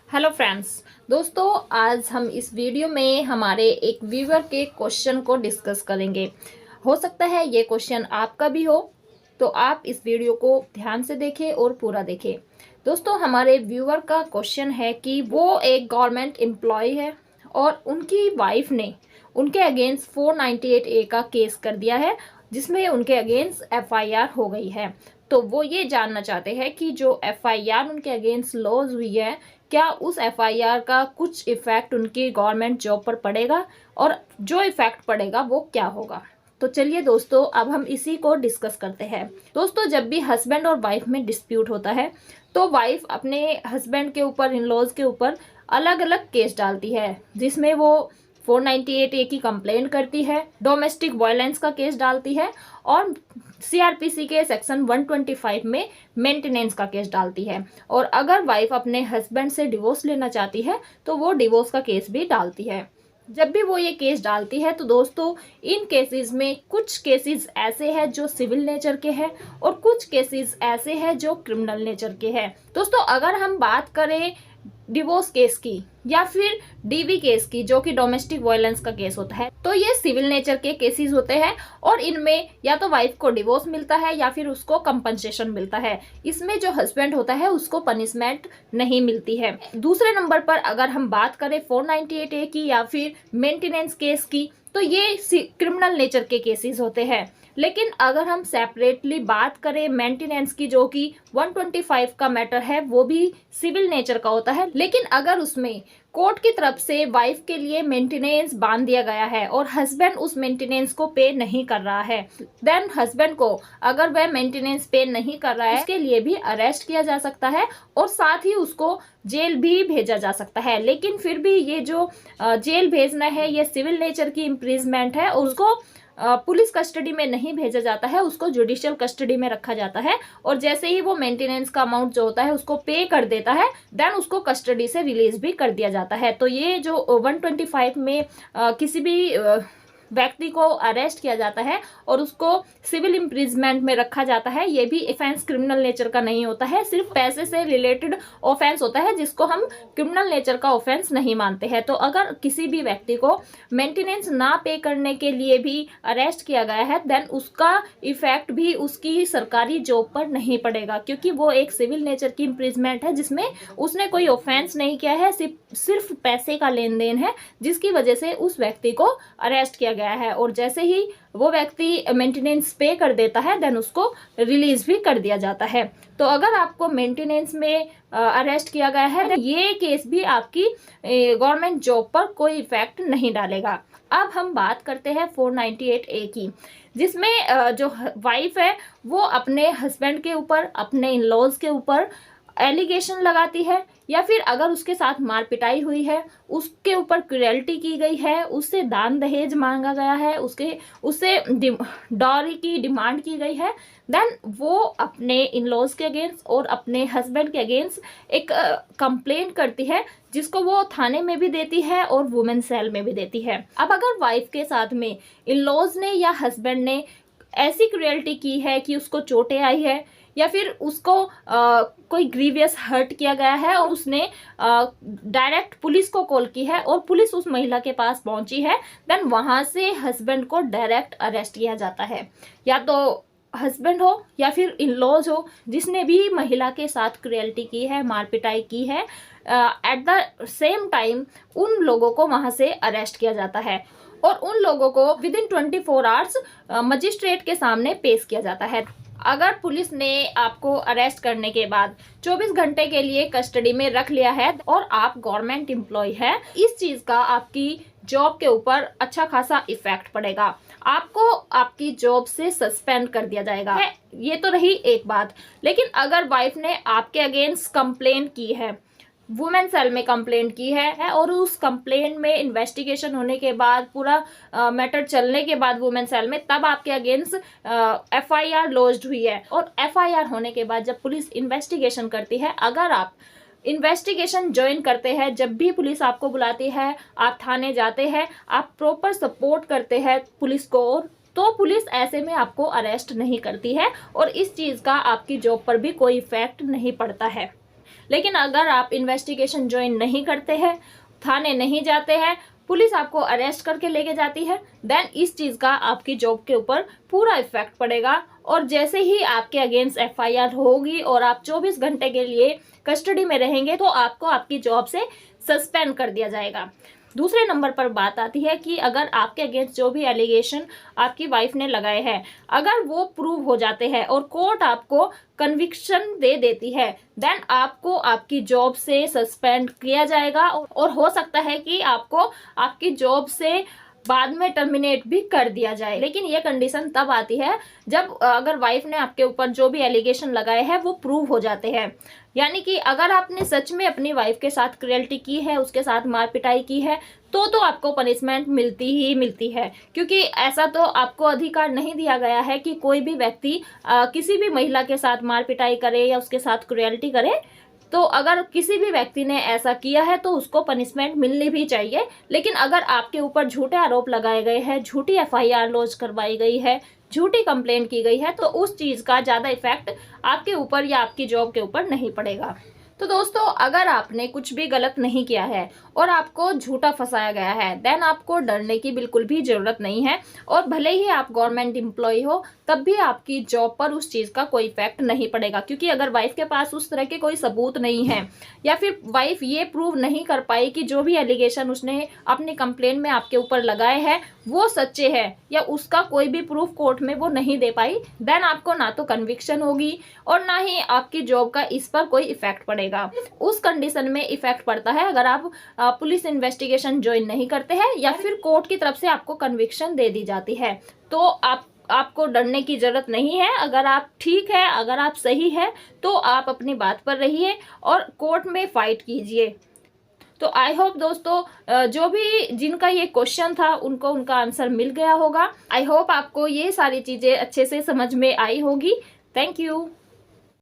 Hello friends. दोस्तों, आज हम इस वीडियो में हमारे एक व्यूअर के क्वेश्चन को डिस्कस करेंगे। हो सकता है ये क्वेश्चन आपका भी हो, तो आप इस वीडियो को ध्यान से देखें और पूरा देखें। दोस्तों, हमारे व्यूअर का क्वेश्चन है कि वो एक गवर्नमेंट एम्प्लॉय है और उनकी वाइफ ने उनके अगेंस्ट 498A का केस कर दिया है, जिसमें उनके अगेंस्ट FIR हो गई है। तो वो ये जानना चाहते हैं कि जो FIR उनके अगेंस्ट लॉज हुई है, क्या उस FIR का कुछ इफेक्ट उनकी गवर्नमेंट जॉब पर पड़ेगा, और जो इफेक्ट पड़ेगा वो क्या होगा। तो चलिए दोस्तों, अब हम इसी को डिस्कस करते हैं। दोस्तों, जब भी हस्बैंड और वाइफ में डिस्प्यूट होता है तो वाइफ अपने हस्बैंड के ऊपर, इन लॉज के ऊपर अलग अलग केस डालती है, जिसमें वो 498A की कंप्लेंट करती है, डोमेस्टिक वायलेंस का केस डालती है और CRPC के सेक्शन 125 में मेंटेनेंस का केस डालती है। और अगर वाइफ अपने हस्बैंड से डिवोर्स लेना चाहती है तो वो डिवोर्स का केस भी डालती है। जब भी वो ये केस डालती है तो दोस्तों, इन केसेस में कुछ केसेस ऐसे हैं जो सिविल नेचर के हैं और कुछ केसेस ऐसे हैं जो क्रिमिनल नेचर के हैं। दोस्तों, अगर हम बात करें डिवोर्स केस की या फिर DV केस की, जो कि डोमेस्टिक वायलेंस का केस होता है, तो ये सिविल नेचर के केसेस होते हैं और इनमें या तो वाइफ को डिवोर्स मिलता है या फिर उसको कंपनसेशन मिलता है। इसमें जो हस्बैंड होता है उसको पनिशमेंट नहीं मिलती है। दूसरे नंबर पर अगर हम बात करें 498A की या फिर मेंटेनेंस केस की, तो ये क्रिमिनल नेचर के केसेस होते हैं। लेकिन अगर हम सेपरेटली बात करें मेंटेनेंस की, जो कि 125 का मैटर है, वो भी सिविल नेचर का होता है। लेकिन अगर उसमें कोर्ट की तरफ से वाइफ के लिए मेंटेनेंस बांध दिया गया है और हस्बैंड उस मेंटेनेंस को पे नहीं कर रहा है, देन हस्बैंड को, अगर वह मेंटेनेंस पे नहीं कर रहा है, उसके लिए भी अरेस्ट किया जा सकता है और साथ ही उसको जेल भी भेजा जा सकता है। लेकिन फिर भी ये जो जेल भेजना है, ये सिविल नेचर की इम्प्रिजमेंट है और उसको पुलिस कस्टडी में नहीं भेजा जाता है, उसको जुडिशियल कस्टडी में रखा जाता है। और जैसे ही वो मेंटेनेंस का अमाउंट जो होता है उसको पे कर देता है, देन उसको कस्टडी से रिलीज भी कर दिया जाता है। तो ये जो 125 में किसी भी व्यक्ति को अरेस्ट किया जाता है और उसको सिविल इम्प्रिजमेंट में रखा जाता है, ये भी ऑफेंस क्रिमिनल नेचर का नहीं होता है, सिर्फ पैसे से रिलेटेड ऑफेंस होता है, जिसको हम क्रिमिनल नेचर का ऑफेंस नहीं मानते हैं। तो अगर किसी भी व्यक्ति को मेंटेनेंस ना पे करने के लिए भी अरेस्ट किया गया है, देन उसका इफेक्ट भी उसकी सरकारी जॉब पर नहीं पड़ेगा, क्योंकि वो एक सिविल नेचर की इम्प्रिजमेंट है जिसमें उसने कोई ऑफेंस नहीं किया है, सिर्फ पैसे का लेन देन है, जिसकी वजह से उस व्यक्ति को अरेस्ट किया गया है। और जैसे ही वो व्यक्ति मेंटेनेंस पे कर देता है, देन उसको रिलीज भी कर दिया जाता है। तो अगर आपको मेंटेनेंस में अरेस्ट किया गया है, ये केस भी आपकी गवर्नमेंट जॉब पर कोई इफेक्ट नहीं डालेगा। अब हम बात करते हैं 498A की, जिसमें जो वाइफ है वो अपने हस्बैंड के ऊपर, अपने इन लॉज के ऊपर एलिगेशन लगाती है, या फिर अगर उसके साथ मार पिटाई हुई है, उसके ऊपर क्रुएल्टी की गई है, उससे दान दहेज मांगा गया है, उससे डॉरी की डिमांड की गई है, देन वो अपने इन लॉज के अगेंस्ट और अपने हस्बैंड के अगेंस्ट एक कंप्लेंट करती है, जिसको वो थाने में भी देती है और वुमेन सेल में भी देती है। अब अगर वाइफ के साथ में इन लॉज ने या हस्बैंड ने ऐसी क्रुएल्टी की है कि उसको चोटें आई है, या फिर उसको कोई ग्रीवियस हर्ट किया गया है और उसने डायरेक्ट पुलिस को कॉल की है और पुलिस उस महिला के पास पहुंची है, देन वहां से हस्बैंड को डायरेक्ट अरेस्ट किया जाता है। या तो हस्बैंड हो या फिर इन लॉज हो, जिसने भी महिला के साथ क्रुएल्टी की है, मार पिटाई की है, एट द सेम टाइम उन लोगों को वहां से अरेस्ट किया जाता है और उन लोगों को विद इन 24 आवर्स मजिस्ट्रेट के सामने पेश किया जाता है। अगर पुलिस ने आपको अरेस्ट करने के बाद 24 घंटे के लिए कस्टडी में रख लिया है और आप गवर्नमेंट एम्प्लॉय है, इस चीज का आपकी जॉब के ऊपर अच्छा खासा इफेक्ट पड़ेगा। आपको आपकी जॉब से सस्पेंड कर दिया जाएगा। ये तो रही एक बात। लेकिन अगर वाइफ ने आपके अगेंस्ट कंप्लेंट की है, वुमेन सेल में कंप्लेंट की है और उस कंप्लेंट में इन्वेस्टिगेशन होने के बाद, पूरा मैटर चलने के बाद वुमेन सेल में, तब आपके अगेंस्ट FIR लॉज्ड हुई है, और FIR होने के बाद जब पुलिस इन्वेस्टिगेशन करती है, अगर आप इन्वेस्टिगेशन ज्वाइन करते हैं, जब भी पुलिस आपको बुलाती है, आप थाने जाते हैं, आप प्रॉपर सपोर्ट करते हैं पुलिस को, तो पुलिस ऐसे में आपको अरेस्ट नहीं करती है और इस चीज का आपकी जॉब पर भी कोई इफेक्ट नहीं पड़ता है। लेकिन अगर आप इन्वेस्टिगेशन ज्वाइन नहीं करते हैं, थाने नहीं जाते हैं, पुलिस आपको अरेस्ट करके लेके जाती है, देन इस चीज का आपकी जॉब के ऊपर पूरा इफेक्ट पड़ेगा। और जैसे ही आपके अगेंस्ट एफआईआर होगी और आप 24 घंटे के लिए कस्टडी में रहेंगे तो आपको आपकी जॉब से सस्पेंड कर दिया जाएगा। दूसरे नंबर पर बात आती है कि अगर आपके अगेंस्ट जो भी एलिगेशन आपकी वाइफ ने लगाए हैं, अगर वो प्रूव हो जाते हैं और कोर्ट आपको कन्विक्शन दे देती है, देन आपको आपकी जॉब से सस्पेंड किया जाएगा और हो सकता है कि आपको आपकी जॉब से बाद में टर्मिनेट भी कर दिया जाए। लेकिन ये कंडीशन तब आती है जब अगर वाइफ ने आपके ऊपर जो भी एलिगेशन लगाए हैं वो प्रूव हो जाते हैं। यानी कि अगर आपने सच में अपनी वाइफ के साथ क्रूएल्टी की है, उसके साथ मार पिटाई की है, तो आपको पनिशमेंट मिलती ही मिलती है। क्योंकि ऐसा तो आपको अधिकार नहीं दिया गया है कि कोई भी व्यक्ति किसी भी महिला के साथ मार पिटाई करे या उसके साथ क्रूएल्टी करे। तो अगर किसी भी व्यक्ति ने ऐसा किया है तो उसको पनिशमेंट मिलनी भी चाहिए। लेकिन अगर आपके ऊपर झूठे आरोप लगाए गए हैं, झूठी एफआईआर लॉन्च करवाई गई है, झूठी कंप्लेंट की गई है, तो उस चीज का ज्यादा इफेक्ट आपके ऊपर या आपकी जॉब के ऊपर नहीं पड़ेगा। तो दोस्तों, अगर आपने कुछ भी गलत नहीं किया है और आपको झूठा फंसाया गया है, देन आपको डरने की बिल्कुल भी जरूरत नहीं है। और भले ही आप गवर्नमेंट एम्प्लॉय हो, तब भी आपकी जॉब पर उस चीज का कोई इफेक्ट नहीं पड़ेगा। क्योंकि अगर वाइफ के पास उस तरह के कोई सबूत नहीं है या फिर वाइफ ये प्रूव नहीं कर पाई कि जो भी एलिगेशन उसने अपनी कंप्लेन में आपके ऊपर लगाए हैं वो सच्चे है, या उसका कोई भी प्रूफ कोर्ट में वो नहीं दे पाई, देन आपको ना तो कन्विक्शन होगी और ना ही आपकी जॉब का इस पर कोई इफेक्ट पड़ेगा। उस कंडीशन में इफेक्ट पड़ता है अगर आप पुलिस इन्वेस्टिगेशन ज्वाइन नहीं करते हैं या फिर कोर्ट की तरफ से आपको कन्विक्शन दे दी जाती है। तो आपको डरने की जरूरत नहीं है। अगर आप ठीक है, अगर आप सही है, तो आप अपनी बात पर रहिए और कोर्ट में फाइट कीजिए। तो आई होप दोस्तों, जो भी जिनका ये क्वेश्चन था उनको उनका आंसर मिल गया होगा। आई होप आपको ये सारी चीजें अच्छे से समझ में आई होगी। Thank you.